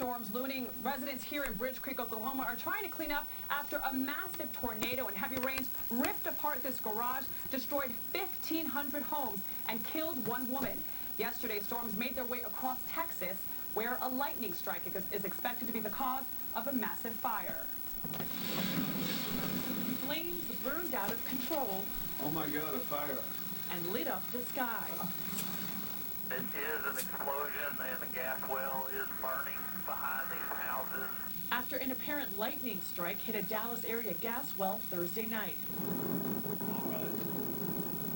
storms looming. Residents here in Bridge Creek, Oklahoma are trying to clean up after a massive tornado and heavy rains ripped apart this garage, destroyed 1,500 homes, and killed one woman. Yesterday, storms made their way across Texas, where a lightning strike is expected to be the cause of a massive fire. Flames burned out of control. Oh my God, a fire. And lit up the sky. It is an explosion and the gas well is burning behind these houses. After an apparent lightning strike hit a Dallas area gas well Thursday night. All right.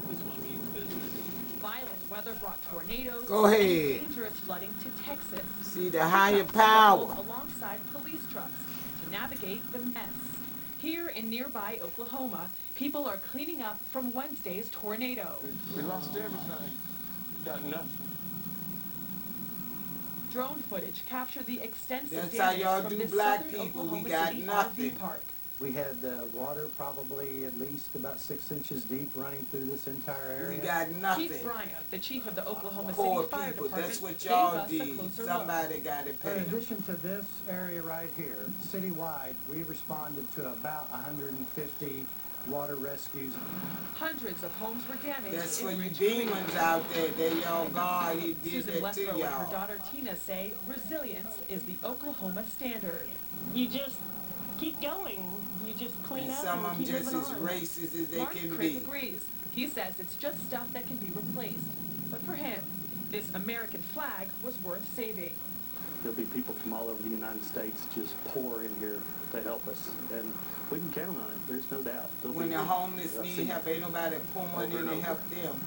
This one means business. Violent weather brought tornadoes Go ahead. and dangerous flooding to Texas. See the higher power. Alongside police trucks to navigate the mess. Here in nearby Oklahoma, people are cleaning up from Wednesday's tornado. We lost everything. Got nothing. Drone footage captured the extensive That's how damage y'all from do this black southern people. Oklahoma We got City nothing. RV park. We had water probably at least about 6 inches deep running through this entire area. We got nothing. Keith Bryant, the chief of the Oklahoma Poor City Fire people. Department, That's what gave y'all us a did. closer Somebody got to In pay. addition to this area right here, citywide, we responded to about 150 water rescues. Hundreds of homes were damaged. That's in for you Ridge Creek. demons out there. They y'all God. He did Susan that to Lethrow and her y'all. daughter Tina say resilience is the Oklahoma standard. You just keep going. You just clean And up some of and them keep just moving as on. racist as they Mark can Crick be. agrees. He says it's just stuff that can be replaced. But for him, this American flag was worth saving. There'll be people from all over the United States just pour in here to help us, and we can count on it. There's no doubt. When the homeless need help, ain't nobody pouring in to help them.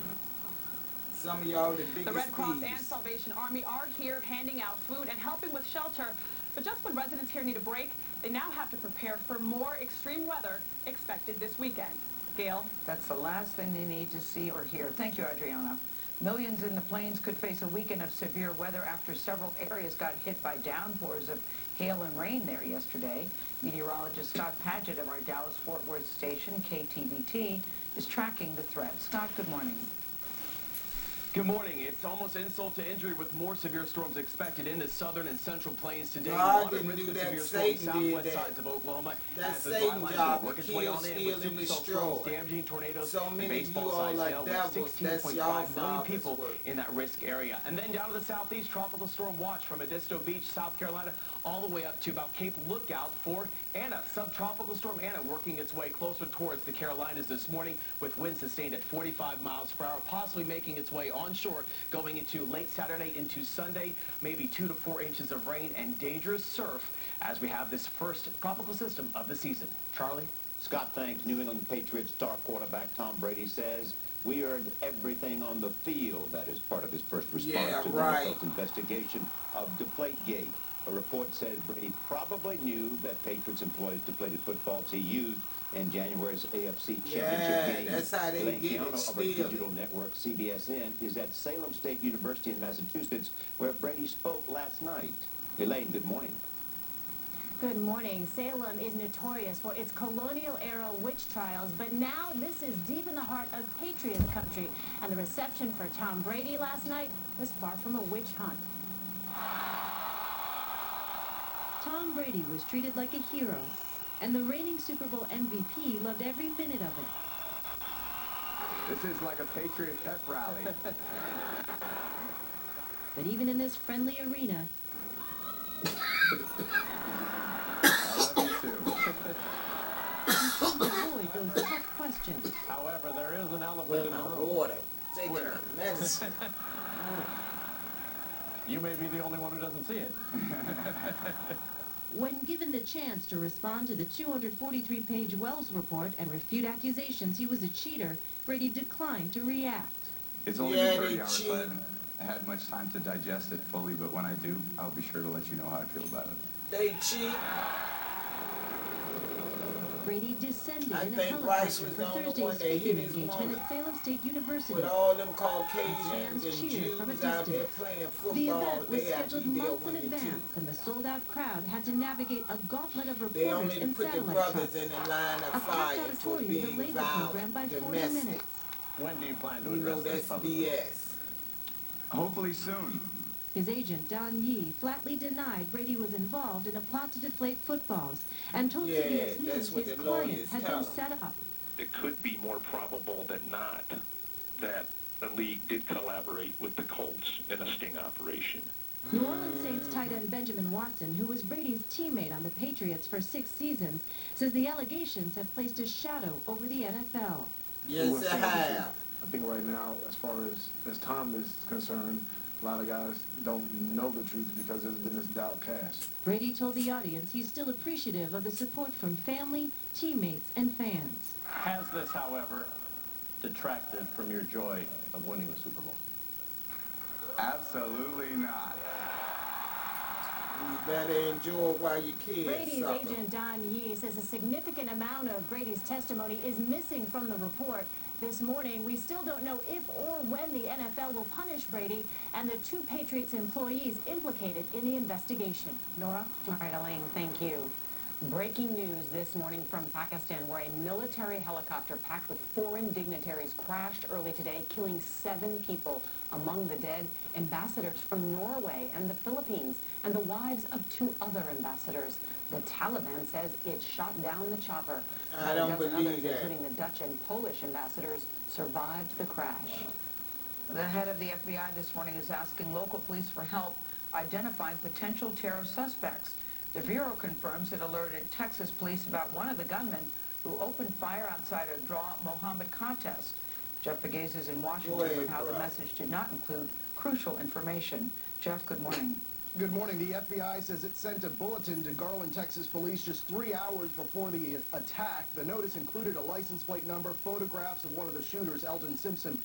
Some of y'all the biggest The Red Cross and thieves. Salvation Army are here handing out food and helping with shelter. But just when residents here need a break, they now have to prepare for more extreme weather expected this weekend. Gail? That's the last thing they need to see or hear. Thank you, Adriana. Millions in the plains could face a weekend of severe weather after several areas got hit by downpours of hail and rain there yesterday. Meteorologist Scott Padgett of our Dallas-Fort Worth station, KTVT, is tracking the threat. Scott, good morning. Good morning. It's almost insult to injury with more severe storms expected in the southern and central plains today. God Moderate didn't risk do of that. severe Satan storms did southwest that. sides of Oklahoma. That's as the dry Satan's lines job work to its way kill, on in steal, with and supercell destroy. storms, damaging tornadoes, So and many of you all baseball-sized are hail with devils. That's 16.5 y'all million father's people work. in that risk area. And then down to the southeast, tropical storm watch from Edisto Beach, South Carolina, all the way up to about Cape Lookout for Anna. Subtropical storm Anna working its way closer towards the Carolinas this morning with winds sustained at 45 miles per hour, possibly making its way onshore going into late Saturday into Sunday, maybe 2 to 4 inches of rain and dangerous surf as we have this first tropical system of the season. Charlie? Scott thanks New England Patriots star quarterback Tom Brady says, "We earned everything on the field." That is part of his first response to the NFL's investigation of Deflategate. A report says Brady probably knew that Patriots employees deflated footballs he used in January's AFC Championship game. That's how they Elaine get it, Keano of our steal digital it. network, CBSN, is at Salem State University in Massachusetts, where Brady spoke last night. Elaine, good morning. Good morning. Salem is notorious for its colonial-era witch trials, but now this is deep in the heart of Patriot country, and the reception for Tom Brady last night was far from a witch hunt. Tom Brady was treated like a hero, and the reigning Super Bowl MVP loved every minute of it. This is like a Patriot pep rally. But even in this friendly arena, avoid those tough questions. However, there is an elephant in the room. Water. Taking my medicine. You may be the only one who doesn't see it. When given the chance to respond to the 243-page Wells report and refute accusations he was a cheater, Brady declined to react. It's only been 30 hours, so I haven't had much time to digest it fully, but when I do, I'll be sure to let you know how I feel about it. They cheat. Brady descended I in a think Rice helicopter was for the only Thursday's one that hit speaking his engagement woman. at Salem State University. With all them Caucasians Fans and cheered Jews from a out there distance. playing The football, event was they have to scheduled be there months in when they advance, cheat. and the sold-out crowd had to navigate a gauntlet of They reporters only and put the satellite brothers shots. in the line A of packed fire for auditorium being delayed the program violent, by 40 domestic. minutes. When do you plan to You know address this that's publicly? BS. Hopefully soon. His agent, Don Yee, flatly denied Brady was involved in a plot to deflate footballs and told CBS News his client had been set up. It could be more probable than not that the league did collaborate with the Colts in a sting operation. New Orleans Saints tight end Benjamin Watson, who was Brady's teammate on the Patriots for 6 seasons, says the allegations have placed a shadow over the NFL. Yes, it have. I think right now, as far as Tom is concerned, a lot of guys don't know the truth because there's been this doubt cast. Brady told the audience he's still appreciative of the support from family, teammates, and fans. Has this, however, detracted from your joy of winning the Super Bowl? Absolutely not. You better enjoy it while your kids Brady's suffer. agent Don Yee says a significant amount of Brady's testimony is missing from the report. This morning, we still don't know if or when the NFL will punish Brady and the 2 Patriots employees implicated in the investigation. Nora? All right, Elaine, thank you. Breaking news this morning from Pakistan, where a military helicopter packed with foreign dignitaries crashed early today, killing 7 people. Among the dead, ambassadors from Norway and the Philippines, and the wives of 2 other ambassadors. The Taliban says it shot down the chopper. I don't a dozen believe others, that. including the Dutch and Polish ambassadors, survived the crash. The head of the FBI this morning is asking local police for help identifying potential terror suspects. The Bureau confirms it alerted Texas police about one of the gunmen who opened fire outside a Draw Mohammed contest. Jeff Begay is in Washington with how the message did not include crucial information. Jeff, good morning. Good morning. The FBI says it sent a bulletin to Garland, Texas police just 3 hours before the attack. The notice included a license plate number, photographs of one of the shooters, Eldon Simpson,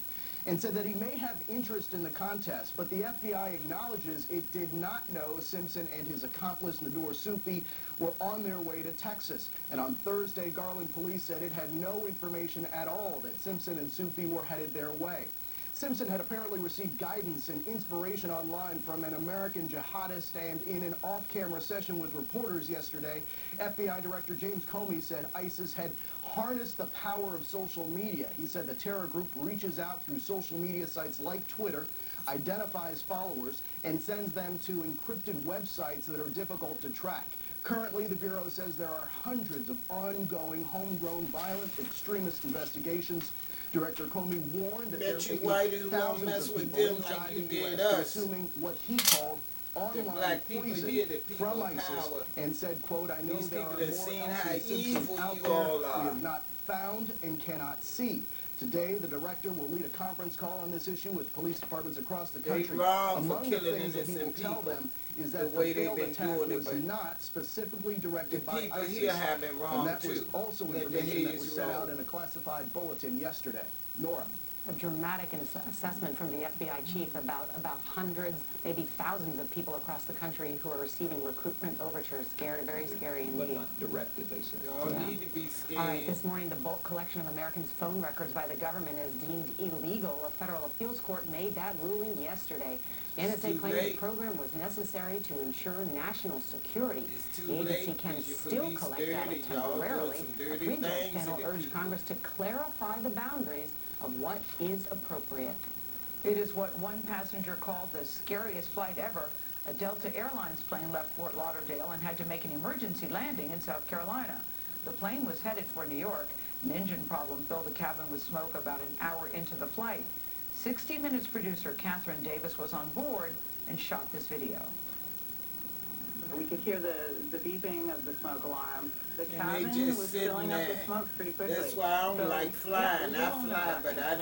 and said that he may have interest in the contest, but the FBI acknowledges it did not know Simpson and his accomplice, Nadur Sufi, were on their way to Texas. And on Thursday, Garland police said it had no information at all that Simpson and Sufi were headed their way. Simpson had apparently received guidance and inspiration online from an American jihadist, and in an off-camera session with reporters yesterday, FBI Director James Comey said ISIS had harnessed the power of social media. He said the terror group reaches out through social media sites like Twitter, identifies followers, and sends them to encrypted websites that are difficult to track. Currently, the Bureau says there are hundreds of ongoing homegrown violent extremist investigations. Director Comey warned that there may be thousands of people inside the U.S. consuming what he called online poison from ISIS, and said, quote, I know there are more Elsie Simpsons out there we have not found and cannot see. Today, the director will lead a conference call on this issue with police departments across the country. Among the things that he will tell them is that the failed attack was not specifically directed by ISIS, and that was also information that was sent out in a classified bulletin yesterday. Nora. A dramatic assessment from the FBI chief about hundreds, maybe thousands of people across the country who are receiving recruitment overtures. Very scary indeed. But not directed, they say. Y'all need to be scared. All right, this morning the bulk collection of Americans' phone records by the government is deemed illegal. A federal appeals court made that ruling yesterday. The NSA claimed the program was necessary to ensure national security. The agency can still collect data temporarily. A pre-judge panel urged Congress to clarify the boundaries of what is appropriate. It is what one passenger called the scariest flight ever. A Delta Airlines plane left Fort Lauderdale and had to make an emergency landing in South Carolina. The plane was headed for New York. An engine problem filled the cabin with smoke about an hour into the flight. 60 Minutes producer Catherine Davis was on board and shot this video. We could hear the beeping of the smoke alarm. The And cabin they just was sitting filling up there. with smoke pretty quickly. That's why I don't like flying. Yeah, I fly, but I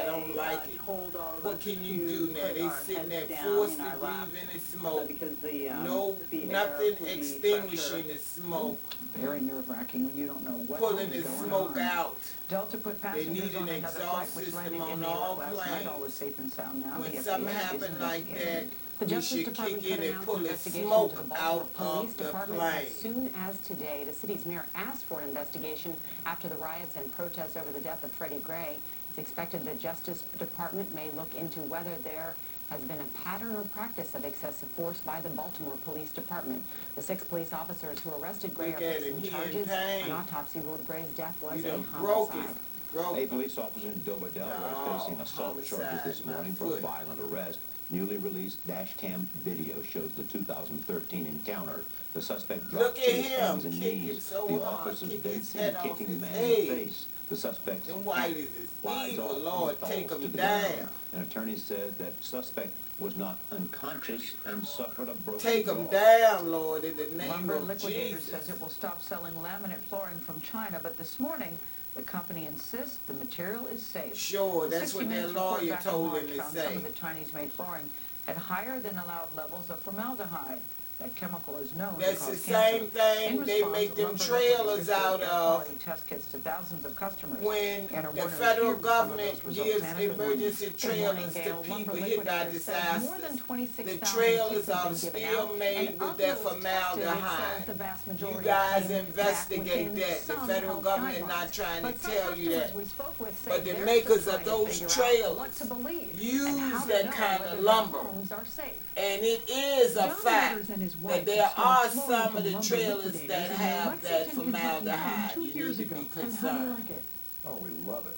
don't like it. Told all of What us can you to do now? put They our sitting there heads down forced in to our laps, breathe in the smoke. because the Nothing air would be extinguishing pressure. the smoke. Very nerve-wracking when you don't know what Pulling is the going smoke on. out. Delta put They passengers need on an another flight exhaust which landed system in on New all York last night. planes. All was safe and sound now. When The something FBI is happen like that, investigating. The you Justice should Department kick could in and announce pull an the investigation smoke into the Baltimore out Police of the Department plane. as soon as today. The city's mayor asked for an investigation after the riots and protests over the death of Freddie Gray. It's expected the Justice Department may look into whether there has been a pattern or practice of excessive force by the Baltimore Police Department. The 6 police officers who arrested Gray are facing charges. An autopsy ruled Gray's death was a homicide. A police officer in Dover, Delaware, is facing assault charges this morning for violent arrest Newly released dash cam video shows the 2013 encounter. The suspect dropped to his hands and knees. The officers then seen kicking the man in the face. The suspect's hat flies off and falls to the ground. An attorney said that suspect was not unconscious and suffered a broken jaw. Take them down, Lord, in the name Lumber of Liquidators Jesus. says it will stop selling laminate flooring from China, but this morning the company insists the material is safe. Sure, that's what their lawyer told him to say. Some of the Chinese-made flooring had higher than allowed levels of formaldehyde. That chemical is known to cause cancer. That's the same thing they make them trailers out of test kits to thousands of customers. when the federal government gives emergency trailers to people hit by disasters. The trailers are still made with that formaldehyde. You guys investigate that. The federal government not trying to tell you that. But the makers of those trailers use that kind of lumber. And it is a fact that there are some of the trailers that have that formaldehyde. You need to be concerned. Oh, we love it.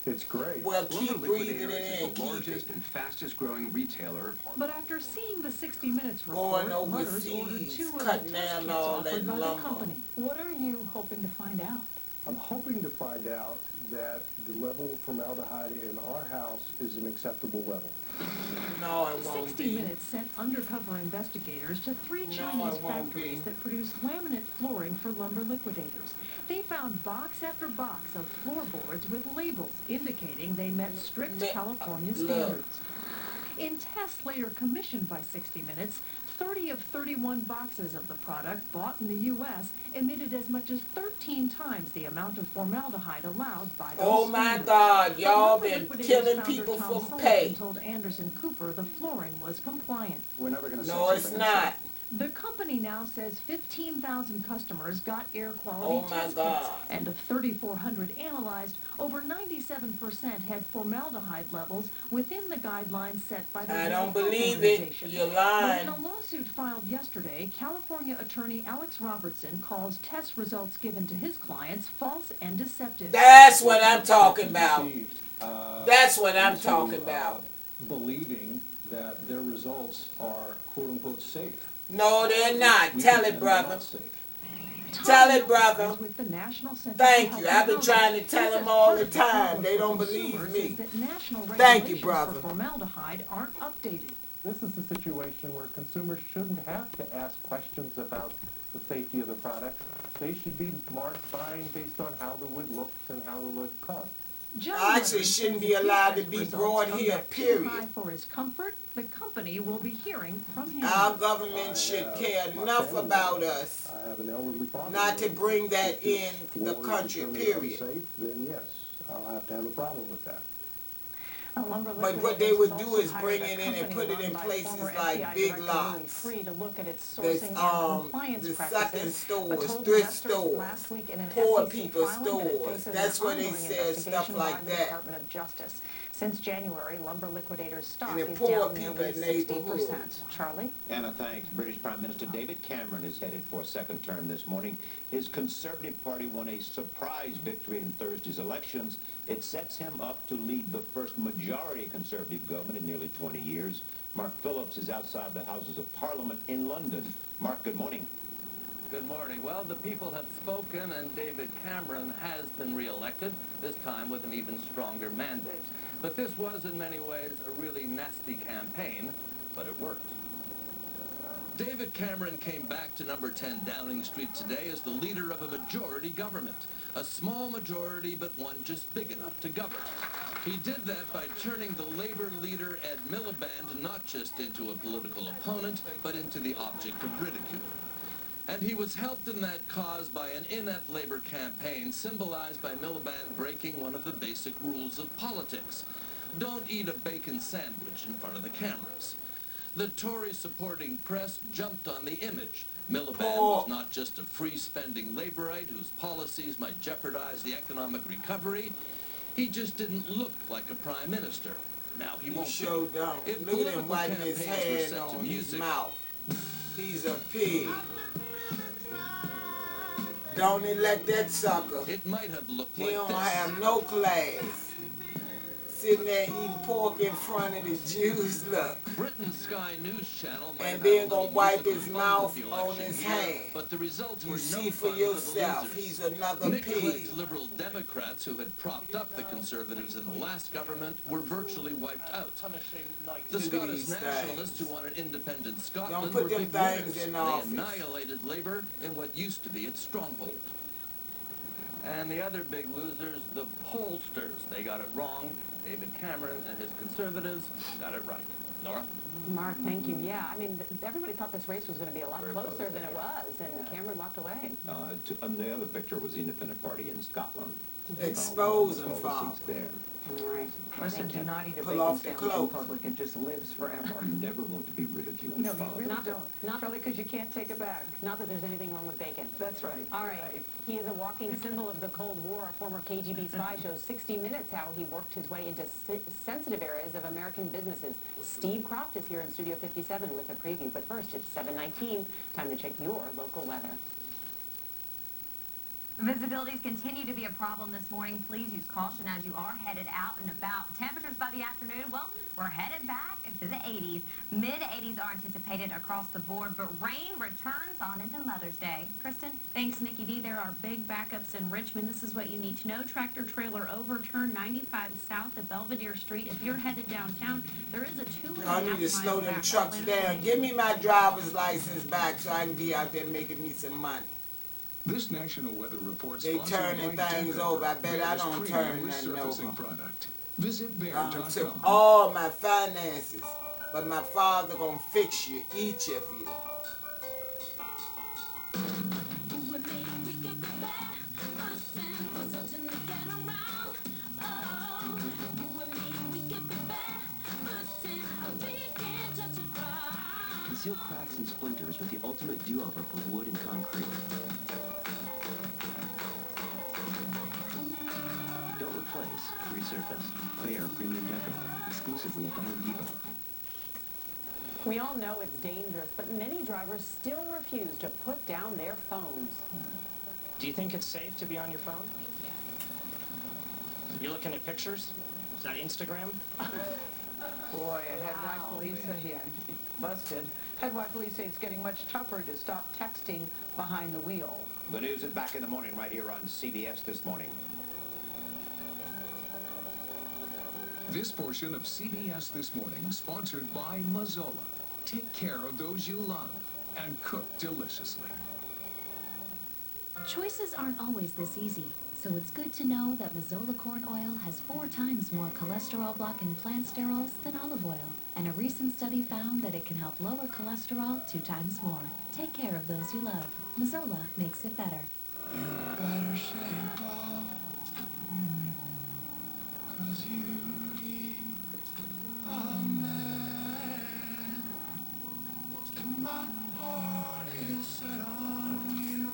It's great. Well, keep breathing it in. The largest and fastest growing retailer. But after seeing the 60 Minutes report, Mutters ordered 2 of the test kits offered by the company. What are you hoping to find out? I'm hoping to find out that the level of formaldehyde in our house is an acceptable level. No, it won't 60 Minutes sent undercover investigators to 3 Chinese factories that produce laminate flooring for Lumber Liquidators. They found box after box of floorboards with labels indicating they met strict California standards. In tests later commissioned by 60 Minutes, 30 of 31 boxes of the product bought in the U.S. emitted as much as 13 times the amount of formaldehyde allowed by those Oh my God, y'all been killing people for pay. Told Anderson Cooper the flooring was compliant. We're never going to No, it's not. The company now says 15,000 customers got air quality test kits, and of 3,400 analyzed, over 97% had formaldehyde levels within the guidelines set by the I don't World Health believe it. Organization. You're lying. But in a lawsuit filed yesterday, California attorney Alex Robertson calls test results given to his clients false and deceptive. That's what I'm talking about. That's what I'm talking about. Believing that their results are quote-unquote safe. No, they're not. Tell it, brother. Tell it, brother. Thank you. I've been trying to tell them all the time. They don't believe me. Thank you, brother. Formaldehyde aren't updated. This is a situation where consumers shouldn't have to ask questions about the safety of the product. They should be marked buying based on how the wood looks and how the wood costs. I actually shouldn't be allowed to be brought here, period. For his comfort, the company will be hearing from him. Our government should care enough about us not to bring that in the country, period. Then yes, I'll have to have a problem with that. But what they would do is bring it in and put it in places like big lots. There's the second stores, thrift stores, poor people's stores. That's where they sell stuff like that. Since January, Lumber Liquidators' stock is poor down people nearly in 60%. Charlie? Anna, thanks. British Prime Minister David Cameron is headed for a second term this morning. His Conservative Party won a surprise victory in Thursday's elections. It sets him up to lead the first majority Conservative government in nearly 20 years. Mark Phillips is outside the Houses of Parliament in London. Mark, good morning. Good morning. Well, the people have spoken, and David Cameron has been re-elected, this time with an even stronger mandate. But this was, in many ways, a really nasty campaign, but it worked. David Cameron came back to number 10 Downing Street today as the leader of a majority government. A small majority, but one just big enough to govern. He did that by turning the Labour leader, Ed Miliband, not just into a political opponent, but into the object of ridicule. And he was helped in that cause by an inept Labour campaign symbolized by Miliband breaking one of the basic rules of politics. Don't eat a bacon sandwich in front of the cameras. The Tory-supporting press jumped on the image. Miliband was not just a free-spending Labourite whose policies might jeopardize the economic recovery. He just didn't look like a prime minister. Now he won't. Sure don't. If Look at him political wiping his campaigns were hand set to on his music, mouth. He's a pig. Don't elect that sucker. It might have looked he like don't this. have no class. sitting there eating pork in front of the Jews, look. Britain's Sky News Channel might And have then had a little gonna wipe musical his fun mouth with the on election his here, hand. but the results You were see no for fun yourself, for the he's losers. another Nick pig. Clegg's Liberal Democrats, who had propped up the Conservatives in the last government, were virtually wiped out. The Scottish nationalists who wanted independent Scotland were big winners. They annihilated Labour in what used to be its stronghold. And the other big losers, the pollsters. They got it wrong. David Cameron and his Conservatives got it right. Nora? Mark, thank you. Yeah, I mean, everybody thought this race was going to be a lot closer than it was, and Cameron walked away. The other picture was the Independent Party in Scotland. Expose him, Father. Right. Listen, do not eat a Pull bacon off the sandwich in cloak. public. It just lives forever. You never want to be ridiculed. No, you really Not don't. not Probably because you can't take it back. Not that there's anything wrong with bacon. That's right. All right. He is a walking symbol of the Cold War. A former KGB spy shows 60 Minutes how he worked his way into sensitive areas of American businesses. Steve Croft is here in Studio 57 with a preview. But first, it's 7:19. Time to check your local weather. Visibilities continue to be a problem this morning. Please use caution as you are headed out and about. Temperatures by the afternoon, well, we're headed back into the 80s. Mid-80s are anticipated across the board, but rain returns on into Mother's Day. Kristen? Thanks, Nikki D. There are big backups in Richmond. This is what you need to know. Tractor trailer overturned 95 south of Belvedere Street. If you're headed downtown, there is a 2.5 I need to slow them trucks down. Give me my driver's license back so I can be out there making me some money. This national weather report They turning things over. I bet I don't turn nothing over. Product. Visit Bear.com. Took all my finances, but my father gonna fix you, each of you. Conceal cracks and splinters with the ultimate do-over for wood and concrete. Don't replace, resurface. Bear Premium Deco, exclusively at the Home Depot. We all know it's dangerous, but many drivers still refuse to put down their phones. Do you think it's safe to be on your phone? You're looking at pictures? Is that Instagram? Boy, head wife police say, busted. Head wife police say it's getting much tougher to stop texting behind the wheel. The news is back in the morning right here on CBS This Morning. This portion of CBS This Morning sponsored by Mazola. Take care of those you love and cook deliciously. Choices aren't always this easy, so it's good to know that Mazola corn oil has 4 times more cholesterol-blocking plant sterols than olive oil. And a recent study found that it can help lower cholesterol 2 times more. Take care of those you love. Mazola makes it better. You better shape up, 'cause you need a man. And my heart is set on you.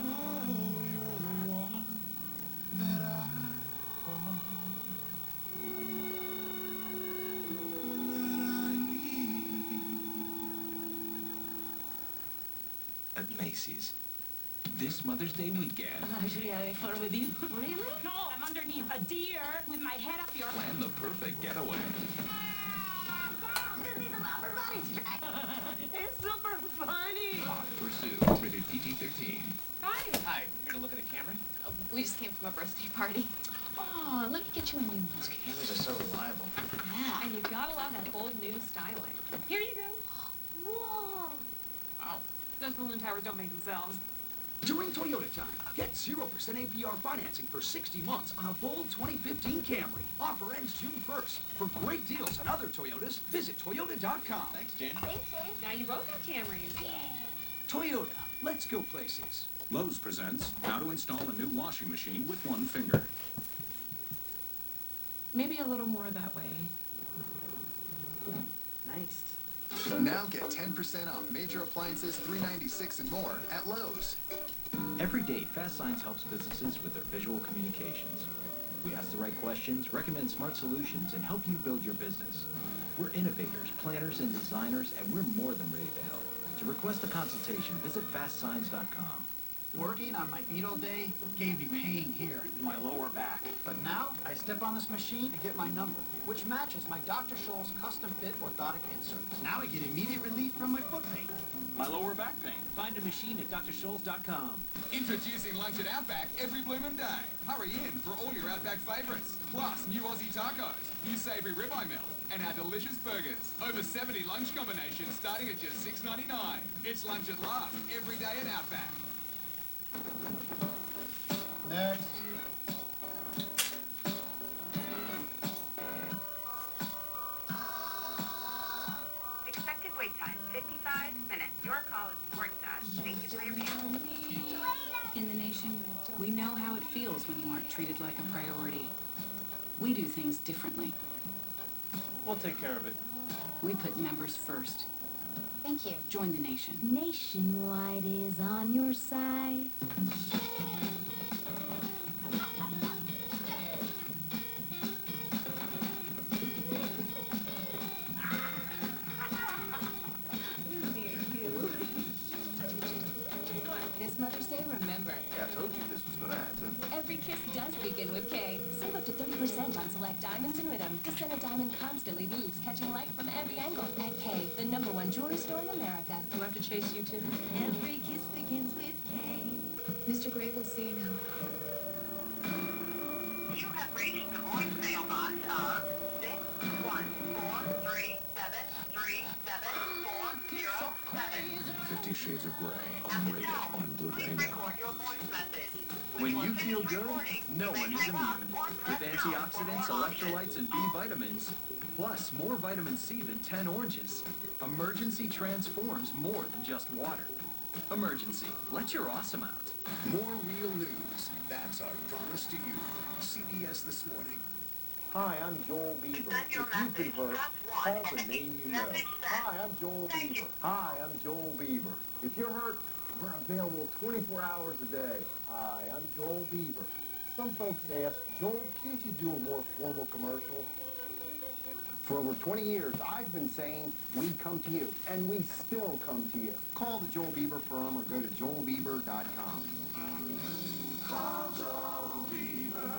Oh, you're the one that I want. At Macy's. This Mother's Day weekend. Should we have fun with you? Really? No, I'm underneath a deer with my head up your... Plan the perfect getaway. It's super funny. Hot Pursuit, rated PG-13. Hi. Hi, we're here to look at a Camry. We just came from a birthday party. Oh, let me get you a new Those Camrys are so reliable. Yeah. And you gotta love that bold new styling. Here you go. Whoa. Wow. Those balloon towers don't make themselves. During Toyota time, get 0% APR financing for 60 months on a bold 2015 Camry. Offer ends June 1st. For great deals on other Toyotas, visit Toyota.com. Thanks, Jen. Thanks, Jen. Now you both have Camrys. Toyota, let's go places. Lowe's presents how to install a new washing machine with one finger. Maybe a little more that way. Nice. Now get 10% off major appliances, $396 and more at Lowe's. Every day, Fast Signs helps businesses with their visual communications. We ask the right questions, recommend smart solutions, and help you build your business. We're innovators, planners, and designers, and we're more than ready to help. To request a consultation, visit fastsigns.com. Working on my VID000 day gave me pain here in my lower back. But now, I step on this machine and get my number, which matches my Dr. Scholl's custom-fit orthotic inserts. Now I get immediate relief from my foot pain. My lower back pain. Find a machine at drscholls.com. Introducing lunch at Outback every bloomin' day. Hurry in for all your Outback favourites. Plus, new Aussie tacos, new savoury ribeye melt, and our delicious burgers. Over 70 lunch combinations starting at just $6.99. It's lunch at last, every day at Outback. Next. Expected wait time, 55 minutes. Your call is important to us. Thank you for your patience. In the nation, we know how it feels when you aren't treated like a priority. We do things differently. We'll take care of it. We put members first. Thank you. Join the nation. Nationwide is on your side. This Mother's Day, remember, Yeah, I told you this was gonna happen. every kiss does begin with K. Save up to 30% on select diamonds and rhythm. The center diamond constantly moves, catching light from every angle. At K, the #1 jewelry store in America. Do I have to chase you too? Every kiss begins with K. Mr. Gray will see you now. You have reached the voicemail box of 614-373-7407. 50 Shades of Grey on rated on Blu-ray now. Record your voice message. When you feel good, no one is immune. With antioxidants, electrolytes, and B vitamins, plus more vitamin C than 10 oranges, Emergency transforms more than just water. Emergency, let your awesome out. More real news. That's our promise to you. CBS This Morning. Hi, I'm Joel Bieber. If you've been hurt, call the name you know. Hi, I'm Joel Bieber. Hi, I'm Joel Bieber. If you're hurt, we're available 24 hours a day. Hi, I'm Joel Bieber. Some folks ask, Joel, can't you do a more formal commercial? For over 20 years, I've been saying we'd come to you, and we still come to you. Call the Joel Bieber firm or go to joelbieber.com. Call Joel Bieber.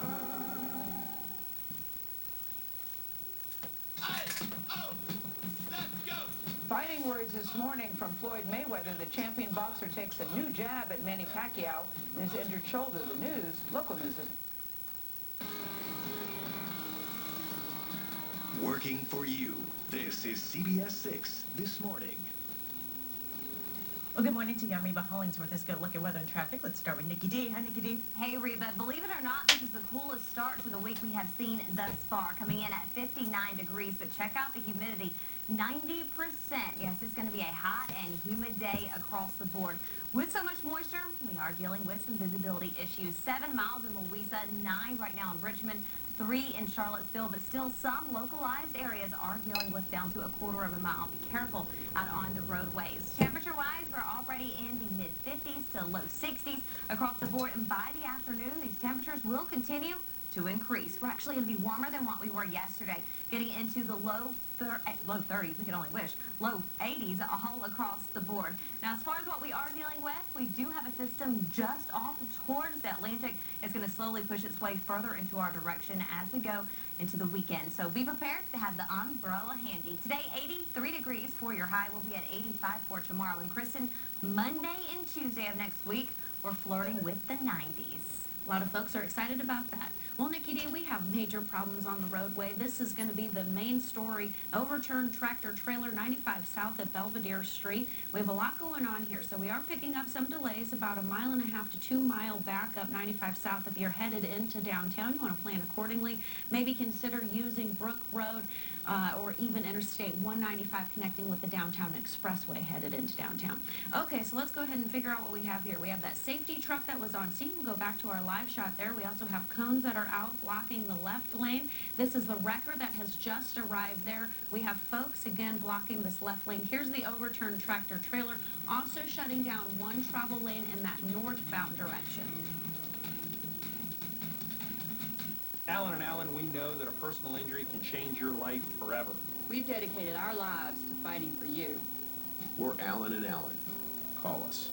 Fighting words this morning from Floyd Mayweather. The champion boxer takes a new jab at Manny Pacquiao in his injured shoulder. The news, local news is... Working for you. This is CBS 6 This Morning. Well, good morning to you. I'm Reba Hollingsworth. Let's go look at weather and traffic. Let's start with Nikki D. Hi, Nikki D. Hey, Reba. Believe it or not, this is the coolest start to the week we have seen thus far, coming in at 59 degrees. But check out the humidity, 90%. Yes, it's going to be a hot and humid day across the board. With so much moisture, we are dealing with some visibility issues. 7 miles in Louisa, 9 right now in Richmond, 3 in Charlottesville, but still some localized areas are dealing with down to a quarter of a mile. Be careful out on the roadways. Temperature-wise, we're already in the mid-50s to low 60s across the board, and by the afternoon, these temperatures will continue to increase. We're actually going to be warmer than what we were yesterday, getting into the low 30s, we can only wish, low 80s all across the board. Now, as far as what we are dealing with, we do have a system just off towards the Atlantic. It's going to slowly push its way further into our direction as we go into the weekend. So be prepared to have the umbrella handy. Today, 83 degrees for your high. Will be at 85 for tomorrow. And Kristen, Monday and Tuesday of next week, we're flirting with the 90s. A lot of folks are excited about that. Well, Nikki D, we have major problems on the roadway. This is going to be the main story. Overturned tractor trailer 95 south of Belvedere Street. We have a lot going on here, so we are picking up some delays, about 1.5 mile to 2 mile back up 95 south. If you're headed into downtown, you want to plan accordingly. Maybe consider using Brook Road or even Interstate 195 connecting with the downtown expressway headed into downtown. Okay, so let's go ahead and figure out what we have here. We have that safety truck that was on scene. We'll go back to our live shot there. We also have cones that are out blocking the left lane. This is the wrecker that has just arrived there. We have folks again blocking this left lane. Here's the overturned tractor trailer, also shutting down one travel lane in that northbound direction. Alan and Alan, we know that a personal injury can change your life forever. We've dedicated our lives to fighting for you. We're Alan and Alan. Call us.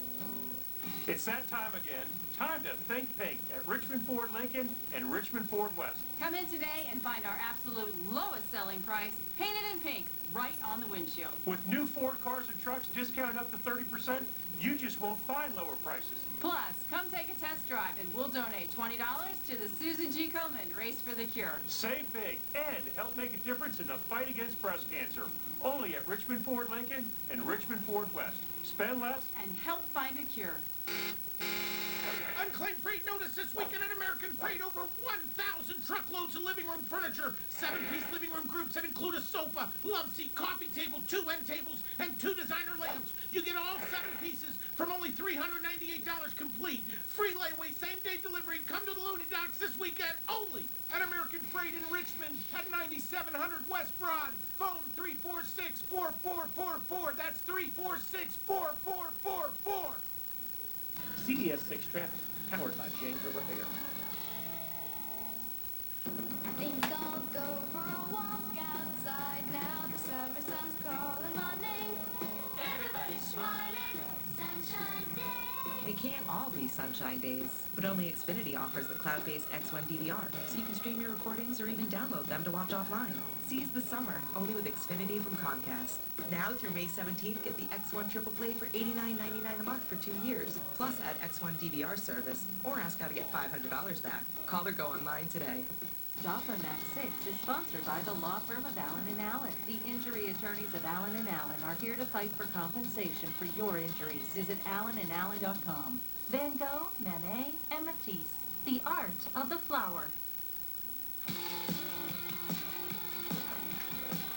It's that time again. Time to think pink at Richmond Ford Lincoln and Richmond Ford West. Come in today and find our absolute lowest selling price, painted in pink, right on the windshield. With new Ford cars and trucks discounted up to 30%, you just won't find lower prices. Plus, come take a test drive and we'll donate $20 to the Susan G. Komen Race for the Cure. Save big and help make a difference in the fight against breast cancer. Only at Richmond Ford Lincoln and Richmond Ford West. Spend less and help find a cure. Unclaimed freight notice this weekend at American Freight. Over 1,000 truckloads of living room furniture. 7-piece living room groups that include a sofa, love seat, coffee table, 2 end tables, and 2 designer lamps. You get all 7 pieces from only $398 complete. Free layaway, same-day delivery. Come to the loading docks this weekend only at American Freight in Richmond at 9700 West Broad. Phone 346-4444. That's 346-4444. CBS 6 Traffic, powered by James River Air. I think I'll go for a walk outside now. The summer sun's calling my name. Everybody's smiling. Sunshine day. They can't all be sunshine days, but only Xfinity offers the cloud-based X1 DVR, so you can stream your recordings or even download them to watch offline. Seize the summer, only with Xfinity from Comcast. Now through May 17th, get the X1 Triple Play for $89.99 a month for 2 years. Plus add X1 DVR service, or ask how to get $500 back. Call or go online today. Joplin Max 6 is sponsored by the law firm of Allen & Allen. The injury attorneys of Allen & Allen are here to fight for compensation for your injuries. Visit allenandallen.com. Van Gogh, Manet, and Matisse. The art of the flower.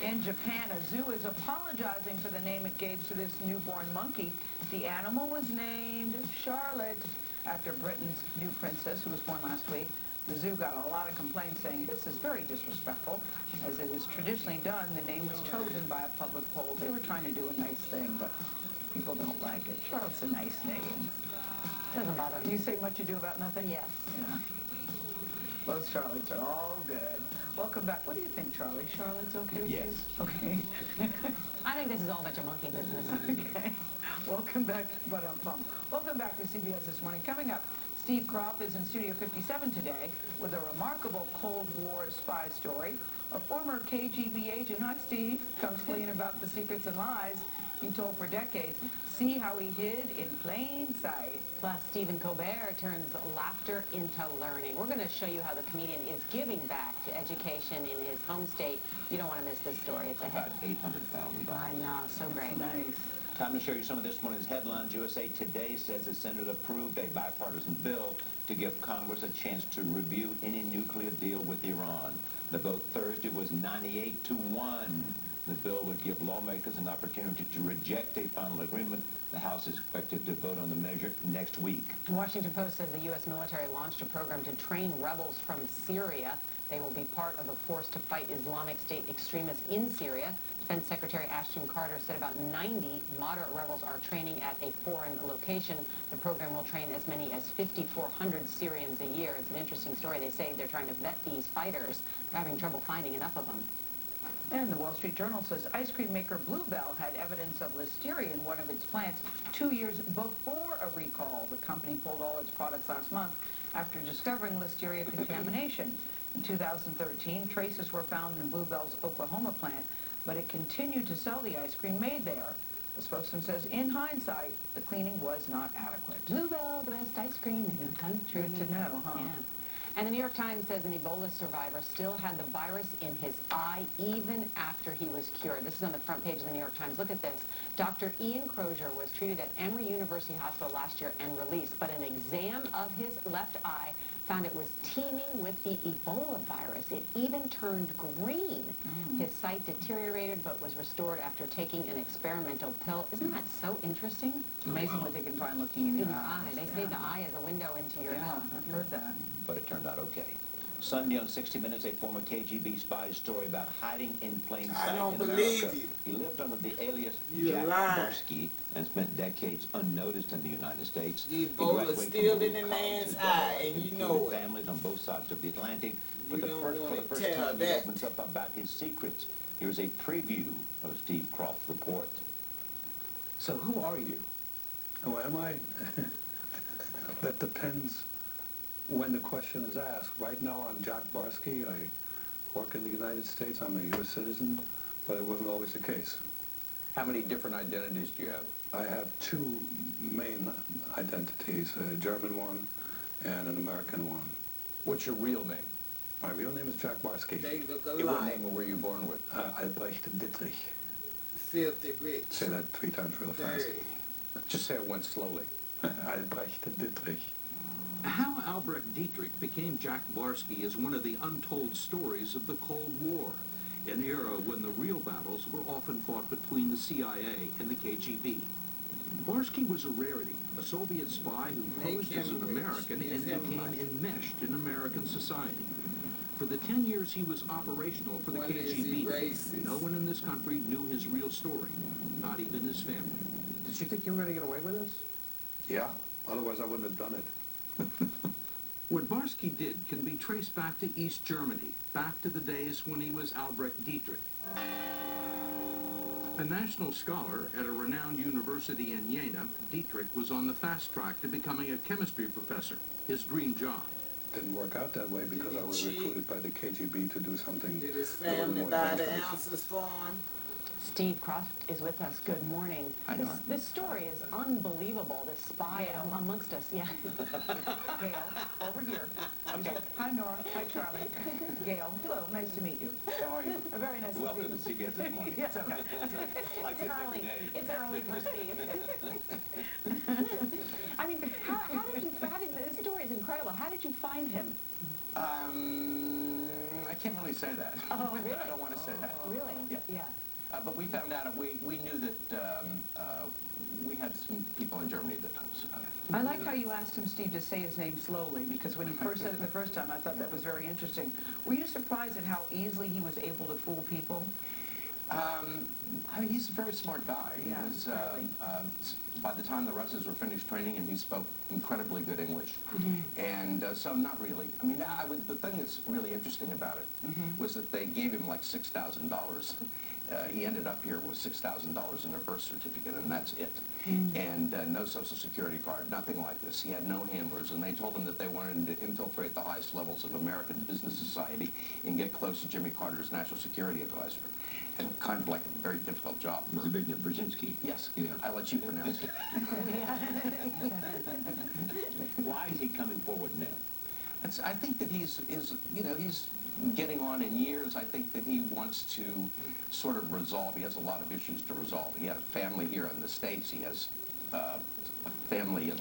In Japan, a zoo is apologizing for the name it gave to this newborn monkey. The animal was named Charlotte after Britain's new princess, who was born last week. The zoo got a lot of complaints saying this is very disrespectful. As it is traditionally done, the name was chosen by a public poll. They were trying to do a nice thing, but people don't like it. Charlotte's a nice name. Doesn't bother me. You say much ado about nothing? Yes. Yeah. Both Charlottes are all good. Welcome back. What do you think, Charlie? Charlotte's okay with Yes. you? Okay. I think this is all a bunch of monkey business. Okay. Welcome back, Welcome back to CBS This Morning. Coming up, Steve Kroft is in Studio 57 today with a remarkable Cold War spy story. A former KGB agent, hi Steve, comes clean about the secrets and lies he told for decades. See how he hid in plain sight. Plus, Stephen Colbert turns laughter into learning. We're going to show you how the comedian is giving back to education in his home state. You don't want to miss this story. It's ahead. About $800,000. I know, so great. Nice. Time to show you some of this morning's headlines. USA Today says the Senate approved a bipartisan bill to give Congress a chance to review any nuclear deal with Iran. The vote Thursday was 98-1. The bill would give lawmakers an opportunity to reject a final agreement. The House is expected to vote on the measure next week. The Washington Post says the U.S. military launched a program to train rebels from Syria. They will be part of a force to fight Islamic State extremists in Syria. Defense Secretary Ashton Carter said about 90 moderate rebels are training at a foreign location. The program will train as many as 5,400 Syrians a year. It's an interesting story. They say they're trying to vet these fighters. They're having trouble finding enough of them. And the Wall Street Journal says ice cream maker Bluebell had evidence of listeria in one of its plants 2 years before a recall. The company pulled all its products last month after discovering listeria contamination. In 2013, traces were found in Bluebell's Oklahoma plant, but it continued to sell the ice cream made there. The spokesman says, in hindsight, the cleaning was not adequate. Bluebell, the best ice cream in the country. Good to know, huh? Yeah. And the New York Times says an Ebola survivor still had the virus in his eye even after he was cured. This is on the front page of the New York Times. Look at this. Dr. Ian Crozier was treated at Emory University Hospital last year and released, but an exam of his left eye found it was teeming with the Ebola virus. It even turned green. His sight deteriorated but was restored after taking an experimental pill. Isn't that so interesting? It's amazing what they can find looking in your eye. They say the eye is a window into your health. I've heard that. But it turned out okay. Sunday on 60 Minutes, a former KGB spy's story about hiding in plain sight I don't in believe America. you. He lived under the alias You're Jack lying. Persky and spent decades unnoticed in the United States. The Ebola still in the man's eye, and you know it. Families on both sides of the Atlantic. But You don't for the wanna first tell time, he that. opens up about his secrets. Here's a preview of Steve Kroft's report. So who are you? Oh, am I? That depends when the question is asked. Right now, I'm Jack Barsky. I work in the United States. I'm a U.S. citizen, but it wasn't always the case. How many different identities do you have? I have two main identities, a German one and an American one. What's your real name? My real name is Jack Barsky. They look What alike. name were you born with? Albrecht Dietrich. Filthy rich. Say that 3 times real fast. Dirty. Just say it went slowly. Albrecht Dietrich. How Albrecht Dietrich became Jack Barsky is one of the untold stories of the Cold War, an era when the real battles were often fought between the CIA and the KGB. Barsky was a rarity, a Soviet spy who posed as an American and became enmeshed in American society. For the 10 years he was operational for the KGB, no one in this country knew his real story, not even his family. Did you think you were going to get away with this? Yeah, otherwise I wouldn't have done it. What Barsky did can be traced back to East Germany, back to the days when he was Albrecht Dietrich. A national scholar at a renowned university in Jena, Dietrich was on the fast track to becoming a chemistry professor, his dream job. Didn't work out that way because I was recruited by the KGB to do something. Did his a little family more buy the adventurous. ounces for him? Steve Croft is with us. Good morning. Hi, Nora. This story is unbelievable. This spy amongst us. Yeah. Gail, over here. Okay. Hi, Nora. Hi, Charlie. Gail. Hello. Nice to meet you. How are you? Very nice Welcome to to meet you. CBS This Morning. Yes, okay. Like It's this every early. day. It's early for Steve. I mean, this story is incredible. How did you find him? I can't really say that. Oh, really? I don't want to say that. Really? Yeah. Yeah. But we found out, we knew that we had some people in Germany that told us about it. I like how you asked him, Steve, to say his name slowly, because when he first said it the first time, I thought that was very interesting. Were you surprised at how easily he was able to fool people? I mean, he's a very smart guy. He Yeah, was, really. by the time the Russians were finished training him, he spoke incredibly good English. And so not really. I mean, the thing that's really interesting about it was that they gave him like $6,000. He ended up here with $6,000 in a birth certificate, and that's it. And no Social Security card, nothing like this. He had no handlers, and they told him that they wanted him to infiltrate the highest levels of American business society and get close to Jimmy Carter's national security advisor. And kind of like a very difficult job. Zbigniew Brzezinski. Yes, Yeah. I let you pronounce it. Why is he coming forward now? I think that he's getting on in years. I think that he wants to sort of resolve. He has a lot of issues to resolve. He had a family here in the States. He has a family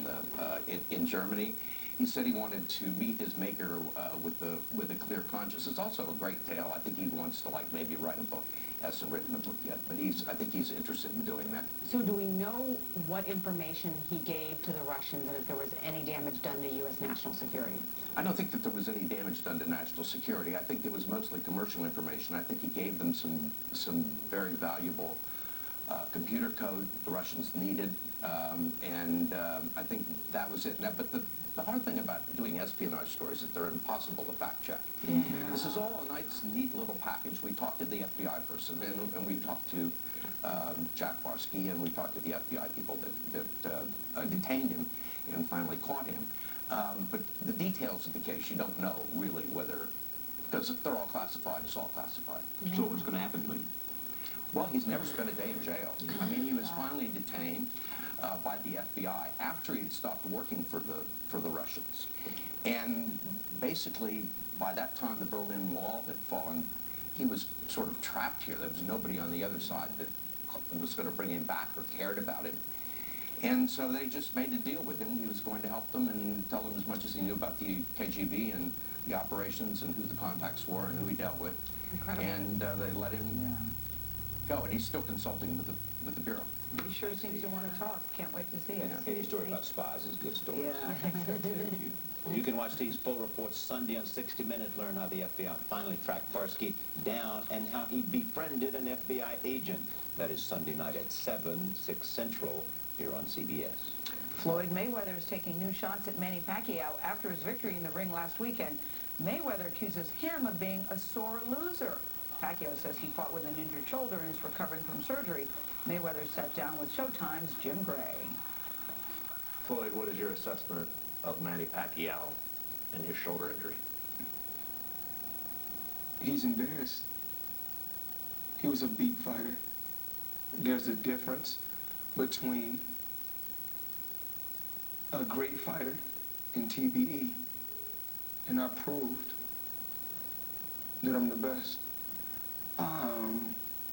in Germany. He said he wanted to meet his maker with a clear conscience. It's also a great tale. I think he wants to maybe write a book. Hasn't written a book yet, but I think he's interested in doing that. So do we know what information he gave to the Russians and if there was any damage done to U.S. national security? I don't think that there was any damage done to national security. I think it was mostly commercial information. I think he gave them some very valuable computer code the Russians needed, and I think that was it. Now, but the hard thing about doing espionage stories is that they're impossible to fact check. Yeah. This is all a nice, neat little package. We talked to the FBI person, and we talked to Jack Barsky, and we talked to the FBI people that detained him and finally caught him. But the details of the case, you don't know really whether, because they're all classified, it's all classified. So what's going to happen to him? Well, he's never spent a day in jail. I mean, he was finally detained by the FBI after he had stopped working for the Russians. And basically, by that time, the Berlin Wall had fallen. He was sort of trapped here. There was nobody on the other side that was going to bring him back or cared about him. And so they just made a deal with him. He was going to help them and tell them as much as he knew about the KGB and the operations and who the contacts were and who he dealt with. Incredible. And they let him go. And he's still consulting with the Bureau. He sure seems to want to talk. Can't wait to see it. Any story about spies is good stories. Yeah, I think so too. You can watch these full reports Sunday on 60 Minutes. Learn how the FBI finally tracked Barsky down and how he befriended an FBI agent. That is Sunday night at 7, 6 Central here on CBS. Floyd Mayweather is taking new shots at Manny Pacquiao after his victory in the ring last weekend. Mayweather accuses him of being a sore loser. Pacquiao says he fought with an injured shoulder and is recovering from surgery. Mayweather sat down with Showtime's Jim Gray. Floyd, what is your assessment of Manny Pacquiao and his shoulder injury? He's embarrassed. He was a beat fighter. There's a difference between a great fighter and TBE, and I proved that I'm the best.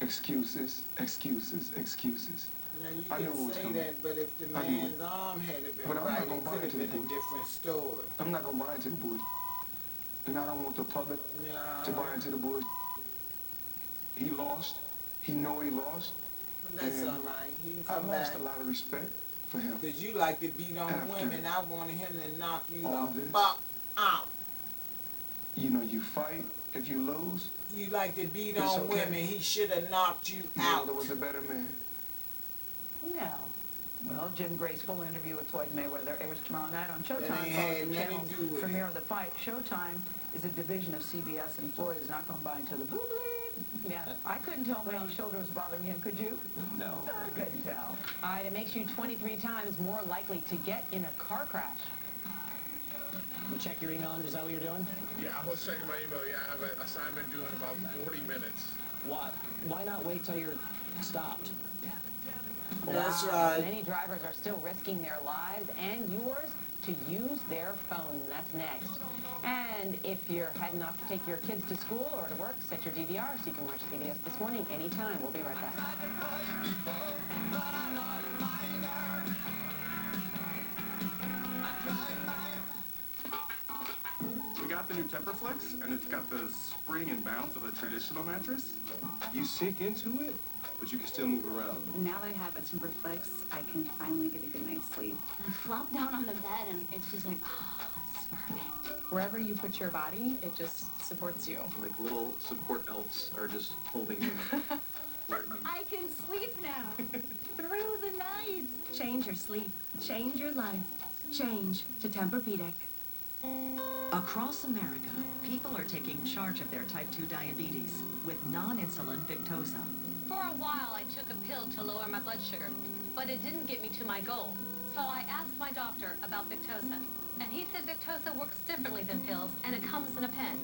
Excuses, excuses, excuses. Now you I knew it can was say coming. that, but if the man's arm had been But I'm right, not gonna it buy could have into the been a bullshit. different story. I'm not gonna buy into the bullshit. And I don't want the public to buy into the bullshit. He lost. He know he lost. But that's and all right. He can I come lost back. a lot of respect for him. Because you like to beat on After women. I wanted him to knock you all the this. fuck out. You know, you fight. If you lose, You like to beat it's on okay. women. He should have knocked you your out. mother was a better man. Now, well, Jim Gray's full interview with Floyd Mayweather airs tomorrow night on That Showtime. ain't Following had the nothing channel's to do with premiere of the fight. Showtime is a division of CBS, and Floyd is not going to buy into the boobly. Yeah, I couldn't tell when his shoulder was bothering him. Could you? No. I couldn't tell. All right, it makes you 23 times more likely to get in a car crash. You check your email, is that what you're doing? Yeah, I was checking my email. Yeah, I have an assignment due in about 40 minutes. Why not wait till you're stopped? That's Wow. right. Many drivers are still risking their lives and yours to use their phone. That's next. And if you're heading off to take your kids to school or to work, set your DVR so you can watch CBS This Morning anytime. We'll be right back. We got the new Temperflex, and it's got the spring and bounce of a traditional mattress. You sink into it, but you can still move around. Now that I have a Timberflex, I can finally get a good night's sleep. I flop down on the bed and it's just like, oh, this is perfect. Wherever you put your body, it just supports you. Like little support elves are just holding you. I can sleep now through the night. Change your sleep. Change your life. Change to Tempur-Pedic. Across America, people are taking charge of their type 2 diabetes with non-insulin Victoza. For a while, I took a pill to lower my blood sugar, but it didn't get me to my goal. So I asked my doctor about Victoza, and he said Victoza works differently than pills, and it comes in a pen.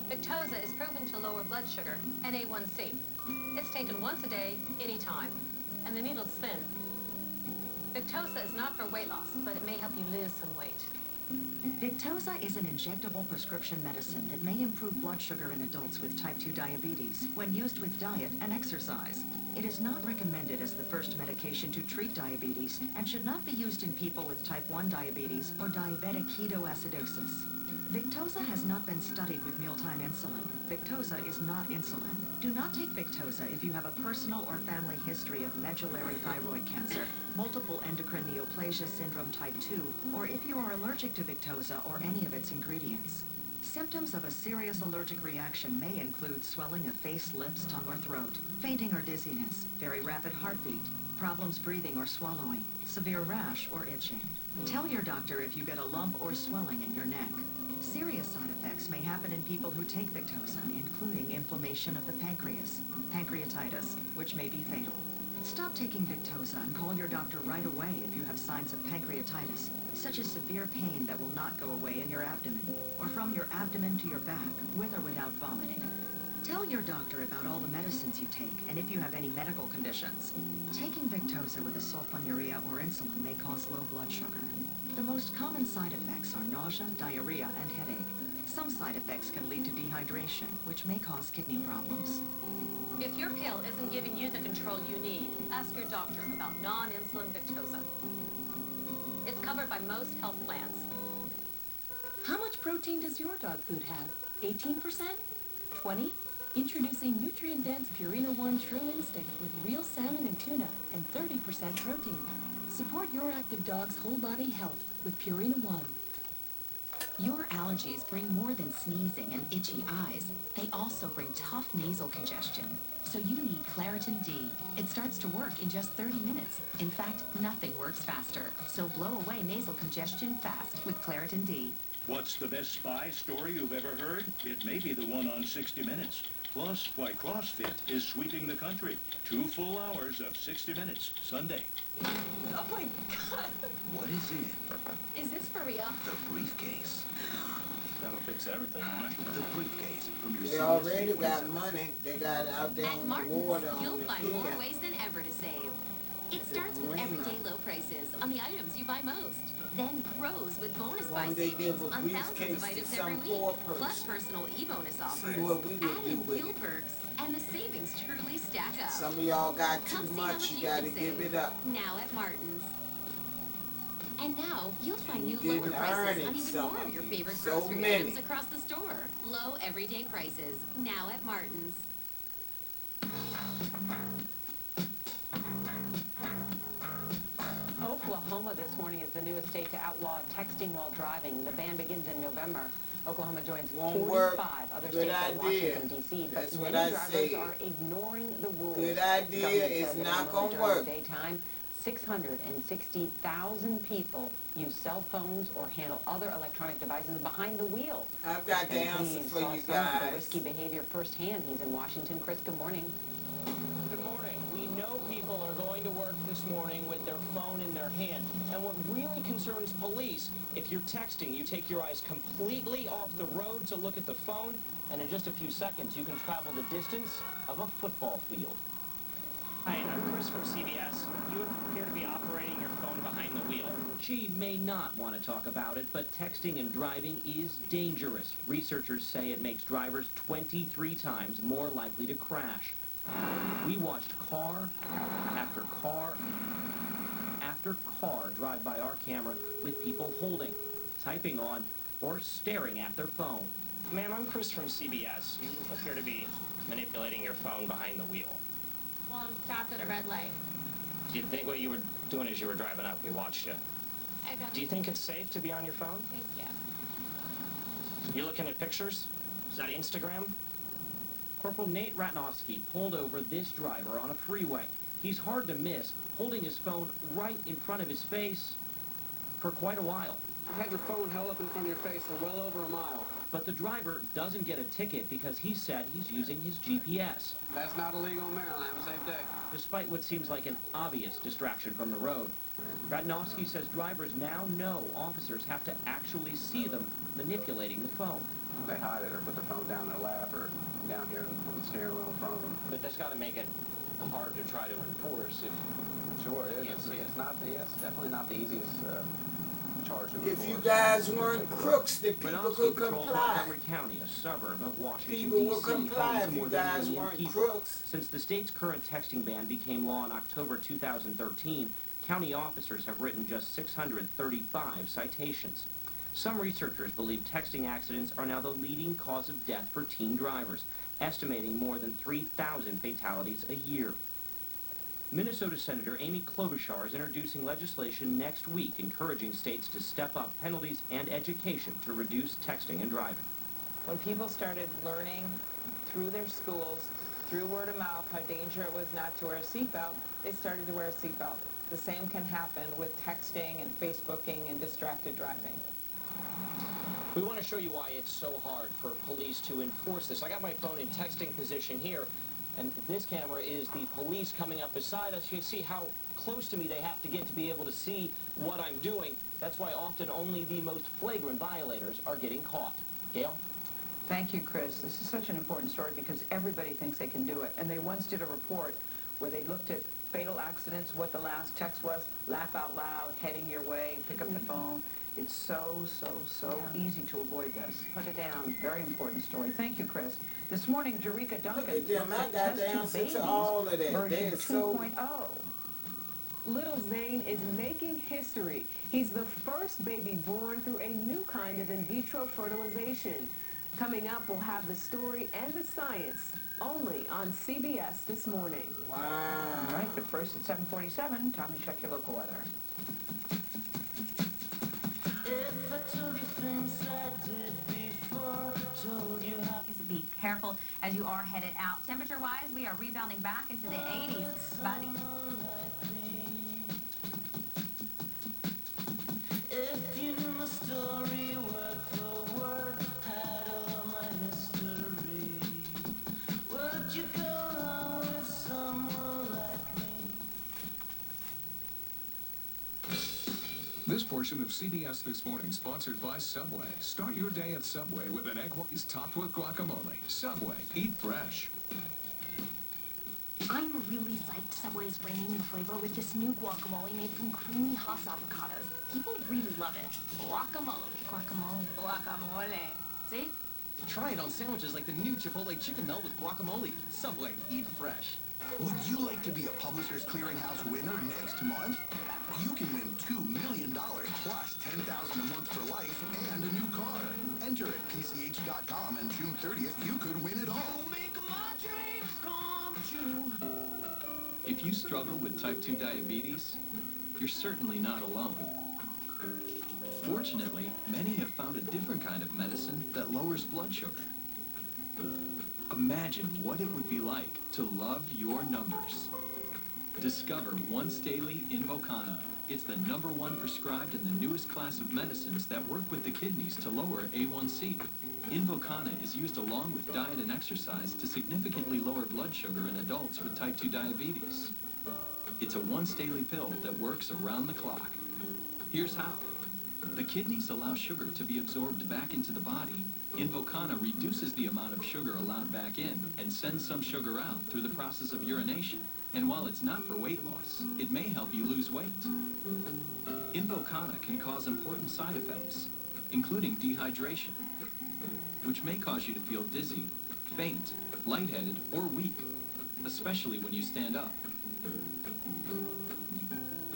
Victoza is proven to lower blood sugar and A1C. It's taken once a day, anytime, and the needle's thin. Victoza is not for weight loss, but it may help you lose some weight. Victoza is an injectable prescription medicine that may improve blood sugar in adults with type 2 diabetes when used with diet and exercise. It is not recommended as the first medication to treat diabetes and should not be used in people with type 1 diabetes or diabetic ketoacidosis. Victoza has not been studied with mealtime insulin. Victoza is not insulin. Do not take Victoza if you have a personal or family history of medullary thyroid cancer, multiple endocrine neoplasia syndrome type 2, or if you are allergic to Victoza or any of its ingredients. Symptoms of a serious allergic reaction may include swelling of face, lips, tongue, or throat, fainting or dizziness, very rapid heartbeat, problems breathing or swallowing, severe rash or itching. Tell your doctor if you get a lump or swelling in your neck. Serious side effects may happen in people who take Victoza, including inflammation of the pancreas, pancreatitis, which may be fatal. Stop taking Victoza and call your doctor right away if you have signs of pancreatitis, such as severe pain that will not go away in your abdomen, or from your abdomen to your back, with or without vomiting. Tell your doctor about all the medicines you take and if you have any medical conditions. Taking Victoza with a sulfonylurea or insulin may cause low blood sugar. The most common side effects are nausea, diarrhea, and headache. Some side effects can lead to dehydration, which may cause kidney problems. If your pill isn't giving you the control you need, ask your doctor about non-insulin Victoza. It's covered by most health plans. How much protein does your dog food have? 18%? 20? Introducing nutrient-dense Purina One True Instinct with real salmon and tuna and 30% protein. Support your active dog's whole body health with Purina One. Your allergies bring more than sneezing and itchy eyes. They also bring tough nasal congestion. So you need Claritin D. It starts to work in just 30 minutes. In fact, nothing works faster. So blow away nasal congestion fast with Claritin D. What's the best spy story you've ever heard? It may be the one on 60 Minutes. Plus, why CrossFit is sweeping the country. 2 full hours of 60 Minutes, Sunday. Oh my God! What What is in Is this for real? the briefcase? That'll fix everything, right? The briefcase from your They CBS already Gateway got Center. money. They got it out there At on the Martin's, water you'll on the find more pier. ways than ever to save. It The starts with marina. everyday low prices on the items you buy most. Then grows with bonus buy Why they savings give a on thousands briefcase of to items some every week. poor Plus person? personal e-bonus offers. See what we would Add do in with fuel it. perks, and the savings truly stack up. Some of y'all got too Come see how much. You can got to give save it up. Now at Martin's. And now, you'll find new didn't lower earn prices it, on even some more of of your you. favorite So grocery many. items across the store. Low everyday prices, now at Martin's. Oklahoma this morning is the newest state to outlaw texting while driving. The ban begins in November. Oklahoma joins Won't 45 work. other Good states like idea. Washington, D.C., but That's what many I drivers said. are ignoring the rules. Good The idea. government It's says that not normally gonna during work. the daytime, 660,000 people use cell phones or handle other electronic devices behind the wheel. I've got the Ben answer Hayes for saw you some of the guys. risky behavior firsthand. He's in Washington. Chris, good morning. Good morning. We know people are going to work this morning with their phone in their hand. And what really concerns police, if you're texting, you take your eyes completely off the road to look at the phone, and in just a few seconds, you can travel the distance of a football field. Hi, I'm Chris from CBS. You appear to be operating your phone behind the wheel. She may not want to talk about it, but texting and driving is dangerous. Researchers say it makes drivers 23 times more likely to crash. We watched car after car after car drive by our camera with people holding, typing on, or staring at their phone. Ma'am, I'm Chris from CBS. You appear to be manipulating your phone behind the wheel. Well, I'm stopped at a red light. Do you think what you were doing as you were driving up? We watched you. I got Do you think it's safe to be on your phone? Thank you. You're looking at pictures? Is that Instagram? Corporal Nate Ratnowski pulled over this driver on a freeway. He's hard to miss, holding his phone right in front of his face for quite a while. You had your phone held up in front of your face for well over a mile. But the driver doesn't get a ticket because he said he's using his GPS. That's not illegal in Maryland. Have a safe day. Despite what seems like an obvious distraction from the road. Ratnowski says drivers now know officers have to actually see them manipulating the phone. They hide it or put their phone down their lap or down here on the steering wheel in front of them. But that's got to make it hard to try to enforce if Sure, it you is. can't see it. It's definitely not the easiest charge to If you enforce. guys weren't crooks, the people Ratnowski could patrols comply. Montgomery County, a suburb of Washington, People would D.C., comply home to if more you than a guys million weren't people. crooks. Since the state's current texting ban became law in October 2013, county officers have written just 635 citations. Some researchers believe texting accidents are now the leading cause of death for teen drivers, estimating more than 3,000 fatalities a year. Minnesota Senator Amy Klobuchar is introducing legislation next week encouraging states to step up penalties and education to reduce texting and driving. When people started learning through their schools, through word of mouth, how dangerous it was not to wear a seatbelt, they started to wear a seatbelt. The same can happen with texting and Facebooking and distracted driving. We want to show you why it's so hard for police to enforce this. I got my phone in texting position here, and this camera is the police coming up beside us. You can see how close to me they have to get to be able to see what I'm doing. That's why often only the most flagrant violators are getting caught. Gail? Thank you, Chris. This is such an important story because everybody thinks they can do it. And they once did a report where they looked at fatal accidents, what the last text was, laugh out loud, heading your way, pick up the phone. It's so easy to avoid this. Put it down. Very important story. Thank you, Chris. This morning, Jerika Duncan Look at them. looks I at got Test the Tube answer Babies to all of that. They version are so 2.0. Little Zane is making history. He's the first baby born through a new kind of in vitro fertilization. Coming up, we'll have the story and the science only on CBS This Morning. Wow. All right, but first at 7:47, time to check your local weather. If I told you things I did before, told you how. Be careful as you are headed out. Temperature-wise, we are rebounding back into the 80s by the... If you knew my story word for word, had all of my history, would you go along with someone like me? This portion of CBS This Morning sponsored by Subway. Start your day at Subway with an Egg White's topped with guacamole. Subway, eat fresh. I'm really psyched Subway is bringing the flavor with this new guacamole made from creamy Hass avocados. People really love it. Guacamole. Guacamole. Guacamole. See? Try it on sandwiches like the new Chipotle Chicken Melt with guacamole. Subway, eat fresh. Would you like to be a Publishers Clearinghouse winner next month? You can win $2 million plus $10,000 a month for life and a new car. Enter at PCH.com and June 30th, you could win it all. If you struggle with type 2 diabetes, you're certainly not alone. Fortunately, many have found a different kind of medicine that lowers blood sugar. Imagine what it would be like to love your numbers. Discover once daily Invokana. It's the #1 prescribed in the newest class of medicines that work with the kidneys to lower A1C. Invokana is used along with diet and exercise to significantly lower blood sugar in adults with type 2 diabetes. It's a once daily pill that works around the clock. Here's how. The kidneys allow sugar to be absorbed back into the body. Invokana reduces the amount of sugar allowed back in and sends some sugar out through the process of urination. And while it's not for weight loss, it may help you lose weight. Invokana can cause important side effects, including dehydration, which may cause you to feel dizzy, faint, lightheaded, or weak, especially when you stand up.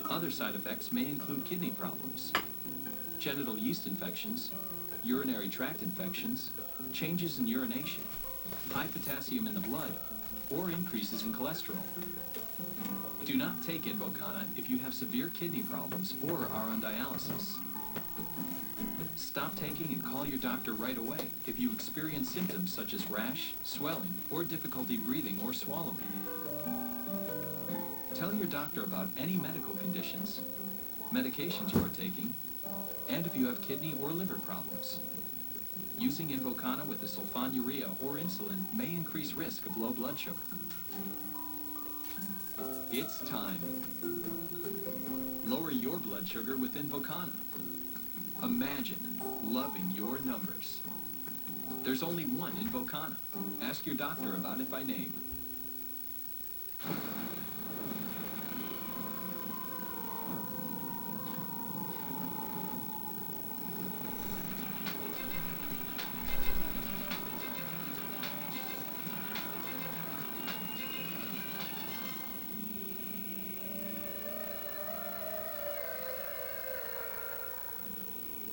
Other side effects may include kidney problems, genital yeast infections, urinary tract infections, changes in urination, high potassium in the blood, or increases in cholesterol. Do not take Invokana if you have severe kidney problems or are on dialysis. Stop taking and call your doctor right away if you experience symptoms such as rash, swelling, or difficulty breathing or swallowing. Tell your doctor about any medical conditions, medications you are taking, and if you have kidney or liver problems. Using Invokana with the sulfonylurea or insulin may increase risk of low blood sugar. It's time. Lower your blood sugar with Invokana. Imagine loving your numbers. There's only one Invokana. Ask your doctor about it by name.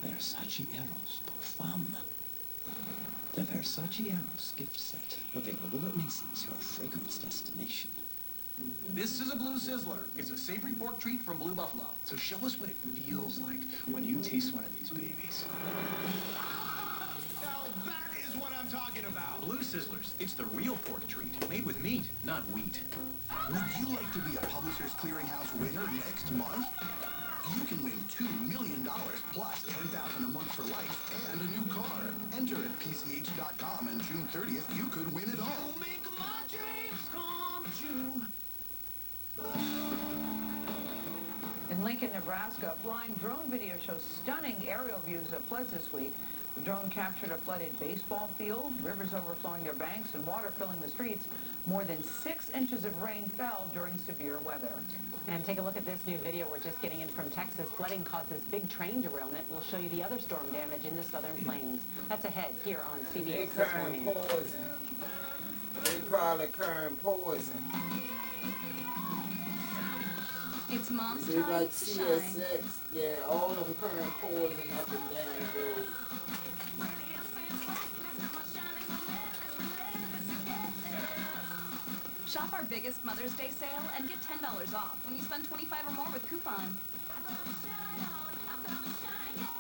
Versace Eros por femme. The Versace Eros gift set, available at Macy's, your fragrance destination. This is a Blue Sizzler. It's a savory pork treat from Blue Buffalo. So show us what it feels like when you taste one of these babies. Now that is what I'm talking about. Blue Sizzlers. It's the real pork treat, made with meat, not wheat. Would you like to be a Publishers Clearinghouse winner next month? You can win $2 million plus $10,000 a month for life and a new car. Enter at PCH.com and June 30th, you could win it all. Make my dreams come true. In Lincoln, Nebraska, a flying drone video shows stunning aerial views of floods this week. The drone captured a flooded baseball field, rivers overflowing their banks, and water filling the streets. More than 6 inches of rain fell during severe weather. And take a look at this new video we're just getting in from Texas. Flooding causes big train derailment. We'll show you the other storm damage in the southern plains. That's ahead here on CBS This Morning. Poison. They probably carrying poison. It's Mom's They time like to shine. CSX. Yeah, all of them carrying poison up and down the road. Shop our biggest Mother's Day sale and get $10 off when you spend $25 or more with coupon.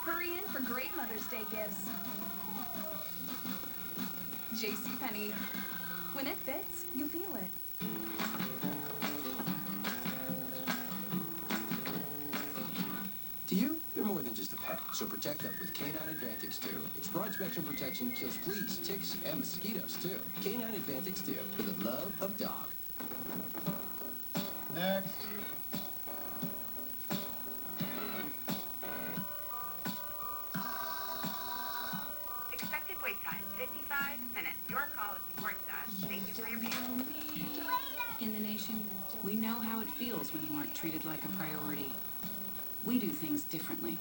Hurry in for great Mother's Day gifts. JCPenney. When it fits, you feel it. To you, they're more than just a pet, so protect them with Canine Advantix 2. Its broad spectrum protection kills fleas, ticks, and mosquitoes, too. Canine Advantix 2, for the love of dog. Next. calls when you aren't treated like a priority. We do things differently.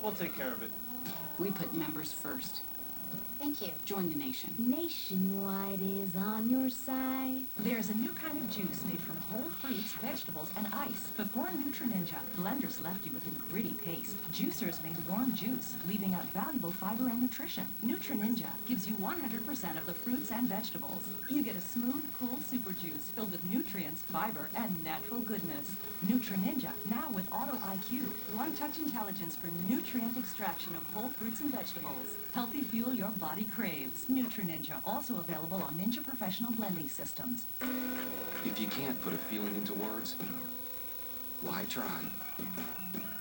We'll take care of it. We put members first. Thank you. Join the nation. Nationwide is on your side. There's a new kind of juice made from whole fruits, vegetables, and ice. Before NutriNinja, blenders left you with a gritty paste. Juicers made warm juice, leaving out valuable fiber and nutrition. NutriNinja gives you 100% of the fruits and vegetables. You get a smooth, cool super juice filled with nutrients, fiber, and natural goodness. NutriNinja, now with Auto IQ. One-touch intelligence for nutrient extraction of whole fruits and vegetables. Healthy fuel your body craves. NutriNinja, also available on Ninja Professional Blending Systems. If you can't put a feeling into words, why try?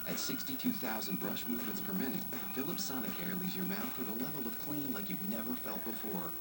At 62,000 brush movements per minute, Philips Sonicare leaves your mouth with a level of clean like you've never felt before.